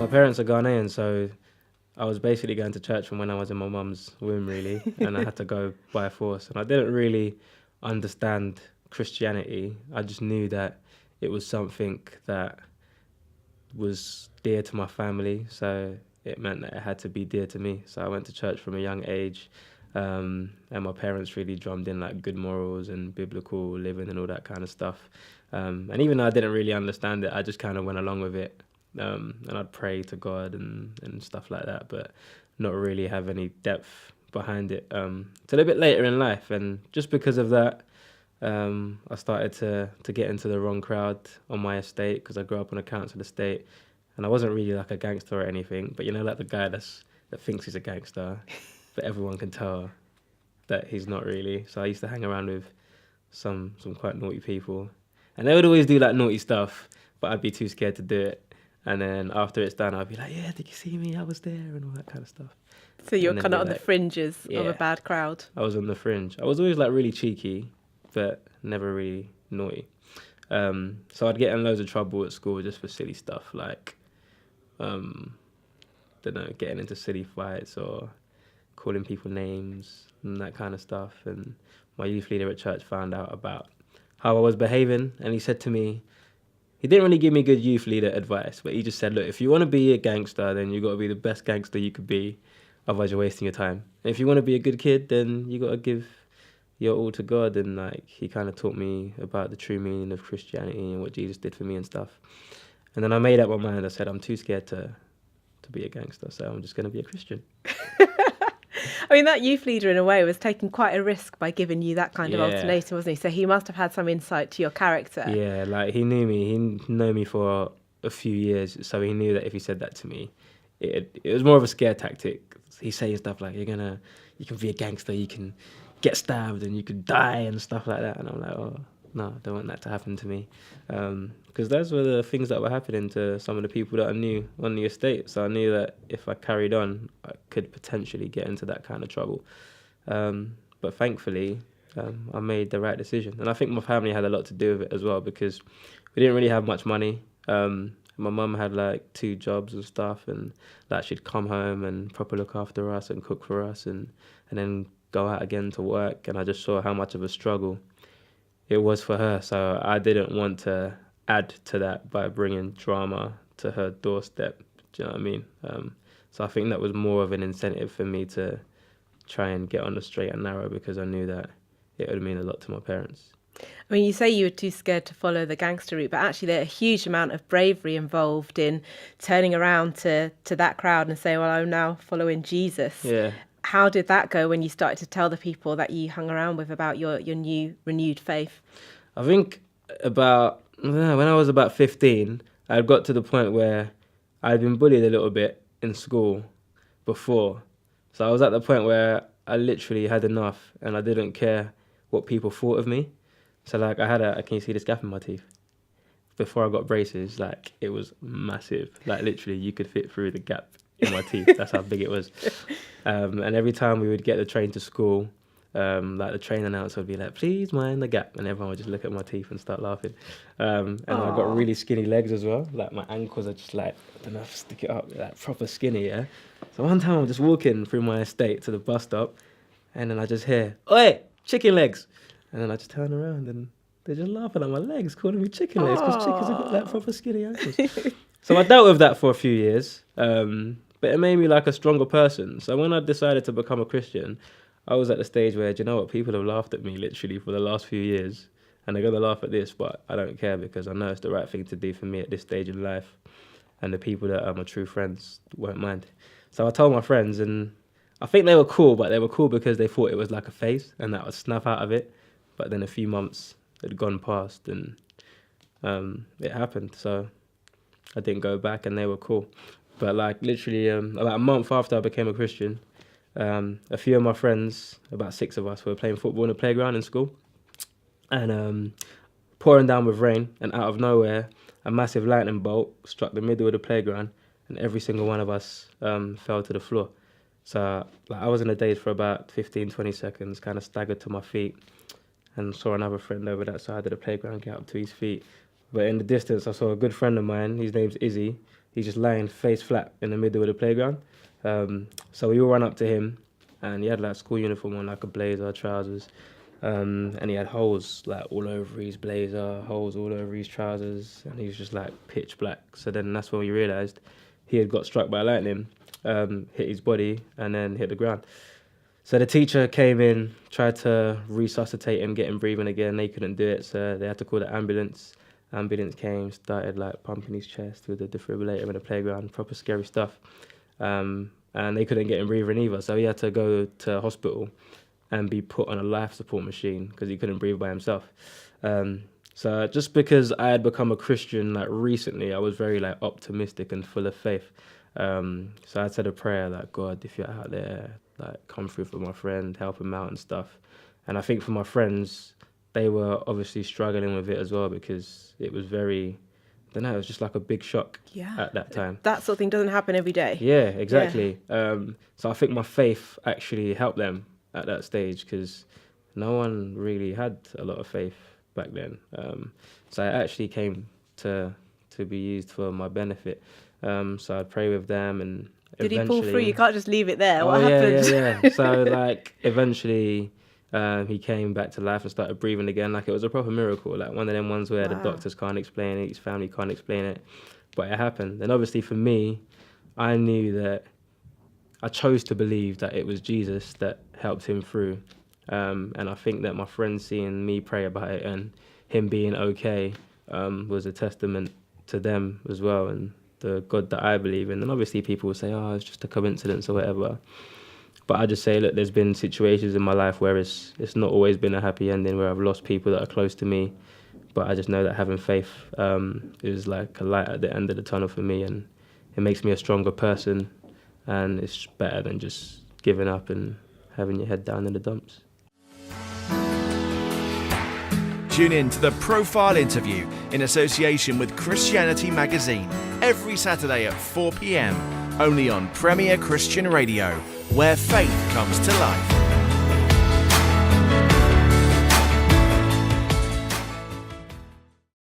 My parents are Ghanaian, so I was basically going to church from when I was in my mum's womb, really, and I had to go by force. And I didn't really understand Christianity. I just knew that it was something that was dear to my family, so it meant that it had to be dear to me. So I went to church from a young age, and my parents really drummed in like good morals and biblical living and all that kind of stuff. And even though I didn't really understand it, I just kind of went along with it, and I'd pray to God and stuff like that, but not really have any depth behind it till a bit later in life. And just because of that, I started to get into the wrong crowd on my estate because I grew up on a council estate, and I wasn't really like a gangster or anything. But you know, like the guy that thinks he's a gangster, but everyone can tell that he's not really. So I used to hang around with some quite naughty people, and they would always do like naughty stuff, but I'd be too scared to do it. And then after it's done, I'd be like, "Yeah, did you see me? I was there," and all that kind of stuff. So you're And then kind be of on the like, fringes of a yeah, bad crowd. I was on the fringe. I was always like really cheeky, but never really naughty. So I'd get in loads of trouble at school just for silly stuff like, don't know, getting into silly fights or calling people names and that kind of stuff. And my youth leader at church found out about how I was behaving, and he said to me, he didn't really give me good youth leader advice, but he just said, look, if you want to be a gangster, then you got to be the best gangster you could be, otherwise you're wasting your time. And if you want to be a good kid, then you got to give your all to God. And like he kind of taught me about the true meaning of Christianity and what Jesus did for me and stuff. And then I made up my mind. I said, I'm too scared to be a gangster, so I'm just going to be a Christian. I mean, that youth leader in a way was taking quite a risk by giving you that kind of Yeah. ultimatum, wasn't he? So he must have had some insight to your character. Yeah, like he knew me. He known me for a few years, so he knew that if he said that to me, it was more of a scare tactic. He's saying stuff like, you can be a gangster, you can get stabbed and you could die and stuff like that. And I'm like, oh, no, I don't want that to happen to me. Because those were the things that were happening to some of the people that I knew on the estate. So I knew that if I carried on, I could potentially get into that kind of trouble. But thankfully, I made the right decision. And I think my family had a lot to do with it as well, because we didn't really have much money. My mum had like 2 jobs and stuff, and like she'd come home and proper look after us and cook for us and then go out again to work. And I just saw how much of a struggle it was for her. So I didn't want to add to that by bringing drama to her doorstep. Do you know what I mean? So I think that was more of an incentive for me to try and get on the straight and narrow, because I knew that it would mean a lot to my parents. I mean, you say you were too scared to follow the gangster route, but actually there's a huge amount of bravery involved in turning around to that crowd and saying, well, I'm now following Jesus. Yeah. How did that go when you started to tell the people that you hung around with about your new renewed faith? I think when I was about 15, I got to the point where I'd been bullied a little bit in school before. So I was at the point where I literally had enough and I didn't care what people thought of me. So like can you see this gap in my teeth? Before I got braces, like it was massive. Like literally you could fit through the gap in my teeth. That's how big it was. And every time we would get the train to school, like the train announcer would be like, please mind the gap. And everyone would just look at my teeth and start laughing. And I got really skinny legs as well. Like my ankles are just like, I don't know, stick it up, like proper skinny, yeah? So one time I'm just walking through my estate to the bus stop, and then I just hear, oi, chicken legs. And then I just turn around and they're just laughing at my legs, calling me chicken legs, because chickens have got like proper skinny ankles. So I dealt with that for a few years, but it made me like a stronger person. So when I decided to become a Christian, I was at the stage where, do you know what, people have laughed at me literally for the last few years, and they're going to laugh at this, but I don't care, because I know it's the right thing to do for me at this stage in life, and the people that are my true friends won't mind. So I told my friends, and I think they were cool, but they were cool because they thought it was like a phase and that would snap out of it. But then a few months had gone past and it happened. So I didn't go back, and they were cool. But like literally about a month after I became a Christian, a few of my friends, about 6 of us, were playing football in the playground in school, and pouring down with rain, and out of nowhere a massive lightning bolt struck the middle of the playground, and every single one of us fell to the floor. So like, I was in a daze for about 15, 20 seconds, kind of staggered to my feet, and saw another friend over that side of the playground get up to his feet. But in the distance, I saw a good friend of mine, his name's Izzy, He's just lying face flat in the middle of the playground. So we all ran up to him, and he had like school uniform on, like a blazer, trousers, and he had holes like all over his blazer, holes all over his trousers, and he was just like pitch black. So then that's when we realised he had got struck by lightning, hit his body, and then hit the ground. So the teacher came in, tried to resuscitate him, get him breathing again. They couldn't do it, so they had to call the ambulance. Ambulance came, started like pumping his chest with a defibrillator in the playground, proper scary stuff. And they couldn't get him breathing either, so he had to go to hospital and be put on a life support machine because he couldn't breathe by himself. So just because I had become a Christian like recently, I was very like optimistic and full of faith. So I said a prayer like, God, if you're out there, like come through for my friend, help him out and stuff. And I think for my friends, they were obviously struggling with it as well because it was very, I don't know, it was just like a big shock at that time. That sort of thing doesn't happen every day. Yeah, exactly. So I think my faith actually helped them at that stage because no one really had a lot of faith back then. So it actually came to be used for my benefit. So I'd pray with them and Did eventually... he pull through? You can't just leave it there. Oh, What happened? Yeah. So like eventually he came back to life and started breathing again. Like it was a proper miracle. Like one of them ones where the doctors can't explain it, his family can't explain it, but it happened. And obviously for me, I knew that I chose to believe that it was Jesus that helped him through. And I think that my friends seeing me pray about it and him being okay was a testament to them as well and the God that I believe in. And obviously people will say, oh, it's just a coincidence or whatever. But I just say, look, there's been situations in my life where it's not always been a happy ending, where I've lost people that are close to me. But I just know that having faith is like a light at the end of the tunnel for me, and it makes me a stronger person. And it's better than just giving up and having your head down in the dumps. Tune in to the Profile interview in association with Christianity Magazine every Saturday at 4 p.m. only on Premier Christian Radio, where faith comes to life.